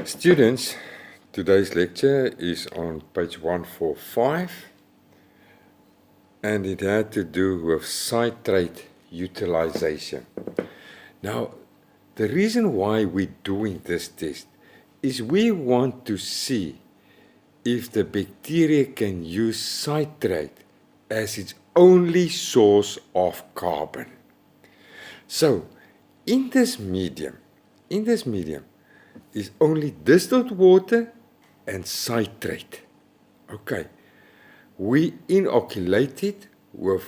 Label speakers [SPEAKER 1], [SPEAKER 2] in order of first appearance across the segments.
[SPEAKER 1] Students, today's lecture is on page 145 and it had to do with citrate utilization. Now, the reason why we're doing this test is we want to see if the bacteria can use citrate as its only source of carbon. So, in this medium is only distilled water and citrate. Okay, we inoculate it with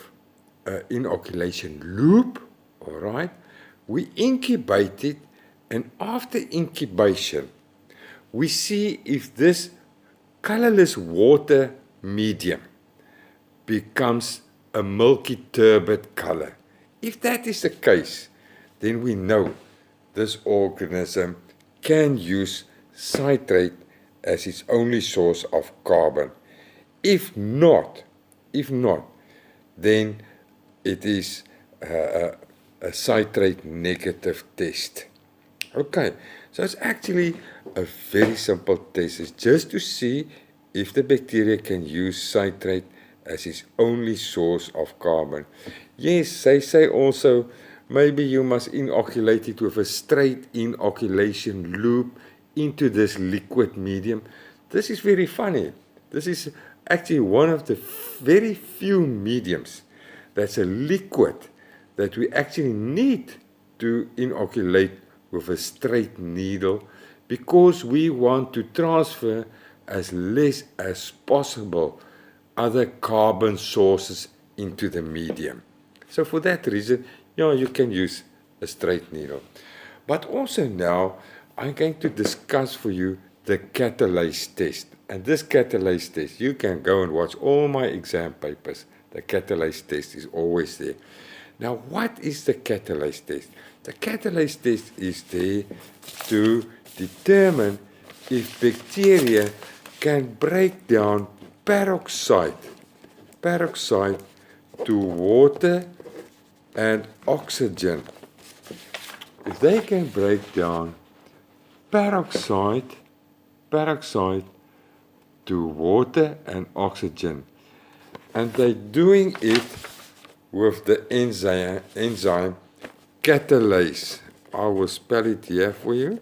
[SPEAKER 1] an inoculation loop, all right? We incubate it, and after incubation, we see if this colorless water medium becomes a milky turbid color. If that is the case, then we know this organism can use citrate as its only source of carbon. If not, then it is a citrate negative test. Okay, so it's actually a very simple test. It's just to see if the bacteria can use citrate as its only source of carbon. Yes, they say also maybe you must inoculate it with a straight inoculation loop into this liquid medium. This is very funny. This is actually one of the very few mediums that's a liquid that we actually need to inoculate with a straight needle because we want to transfer as less as possible other carbon sources into the medium. So for that reason, you can use a straight needle. But also now, I'm going to discuss for you the catalase test. And this catalase test, you can go and watch all my exam papers. The catalase test is always there. Now, what is the catalase test? The catalase test is there to determine if bacteria can break down peroxide to water and oxygen. If they can break down peroxide to water and oxygen, and they're doing it with the enzyme catalase. I will spell it here for you.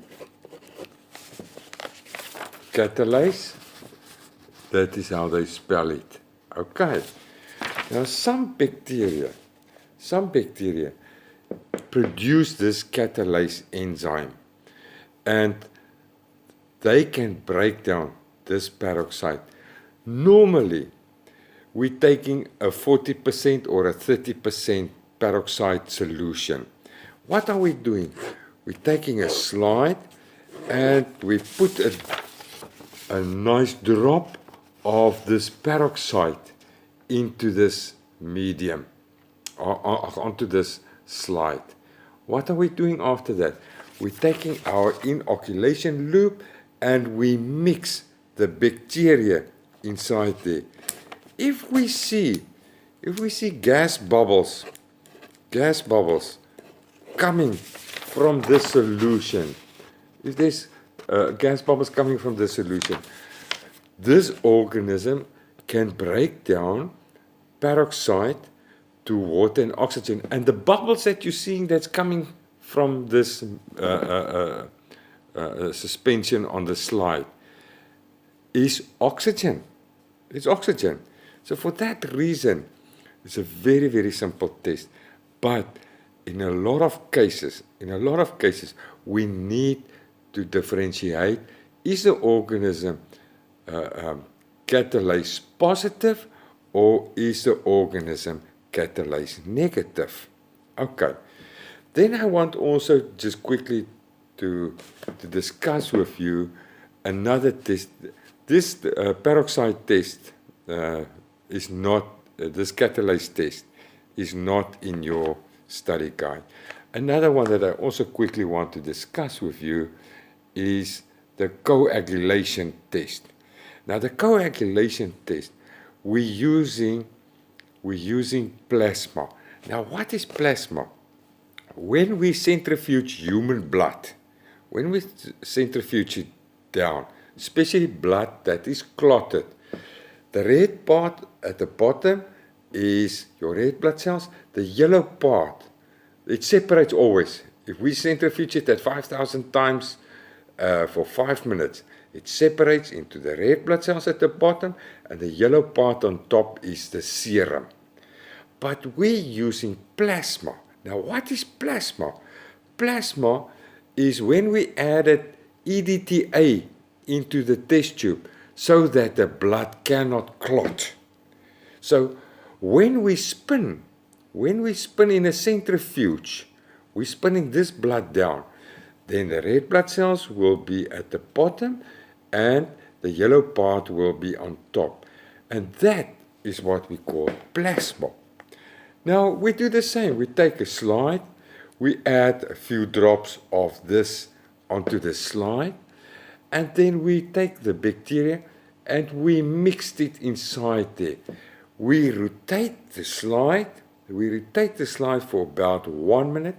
[SPEAKER 1] Catalase, that is how they spell it. Okay. Now some bacteria produce this catalase enzyme, and they can break down this peroxide. Normally, we're taking a 40% or a 30% peroxide solution. What are we doing? We're taking a slide and we put a nice drop of this peroxide into this medium, onto this slide. What are we doing after that? We're taking our inoculation loop and we mix the bacteria inside there. If we see gas bubbles coming from the solution, if there's gas bubbles coming from the solution, this organism can break down peroxide to water and oxygen. And the bubbles that you're seeing that's coming from this suspension on the slide is oxygen. It's oxygen. So for that reason, it's a very, very simple test. But in a lot of cases, we need to differentiate, is the organism catalase positive or is the organism catalase negative? Okay. Then I want also just quickly to discuss with you another test. This peroxide test is not, this catalase test is not in your study guide. Another one that I also quickly want to discuss with you is the coagulation test. Now the coagulation test, we're using plasma. Now what is plasma? When we centrifuge human blood, when we centrifuge it down, especially blood that is clotted. The red part at the bottom is your red blood cells. The yellow part, it separates always. If we centrifuge it at 5,000 times for 5 minutes, it separates into the red blood cells at the bottom, and the yellow part on top is the serum. But we're using plasma. Now, what is plasma? Plasma is when we added EDTA into the test tube so that the blood cannot clot. So when we spin in a centrifuge, we're spinning this blood down, then the red blood cells will be at the bottom and the yellow part will be on top. And that is what we call plasma. Now we do the same. We take a slide, we add a few drops of this onto the slide, and then we take the bacteria and we mix it inside there. We rotate the slide for about 1 minute,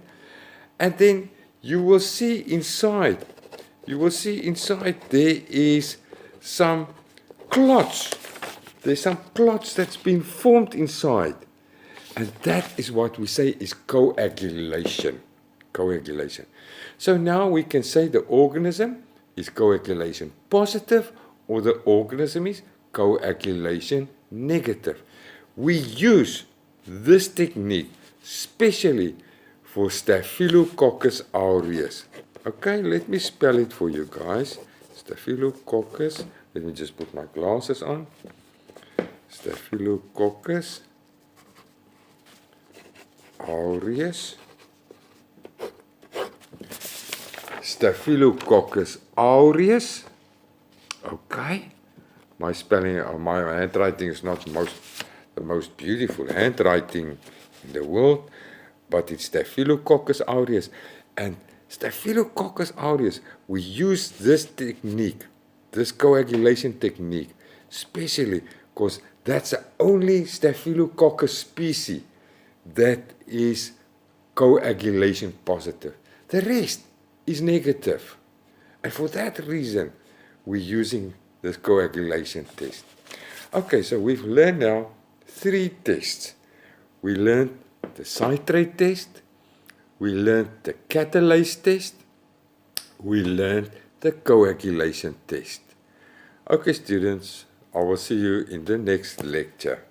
[SPEAKER 1] and then you will see inside there is some clots. There's some clots that's been formed inside. And that is what we say is coagulation. So now we can say the organism is coagulation positive or the organism is coagulation negative. We use this technique especially for Staphylococcus aureus. Okay, let me spell it for you guys. Staphylococcus, let me just put my glasses on. Staphylococcus aureus. Staphylococcus aureus. Okay. My spelling, my handwriting is not the most beautiful handwriting in the world, but it's Staphylococcus aureus. And Staphylococcus aureus, we use this technique, this coagulation technique, especially because that's the only Staphylococcus species that is coagulation positive. The rest is negative. And for that reason, we're using this coagulation test. Okay, so we've learned now 3 tests. We learned the citrate test, we learned the catalase test, we learned the coagulation test. Okay, students, I will see you in the next lecture.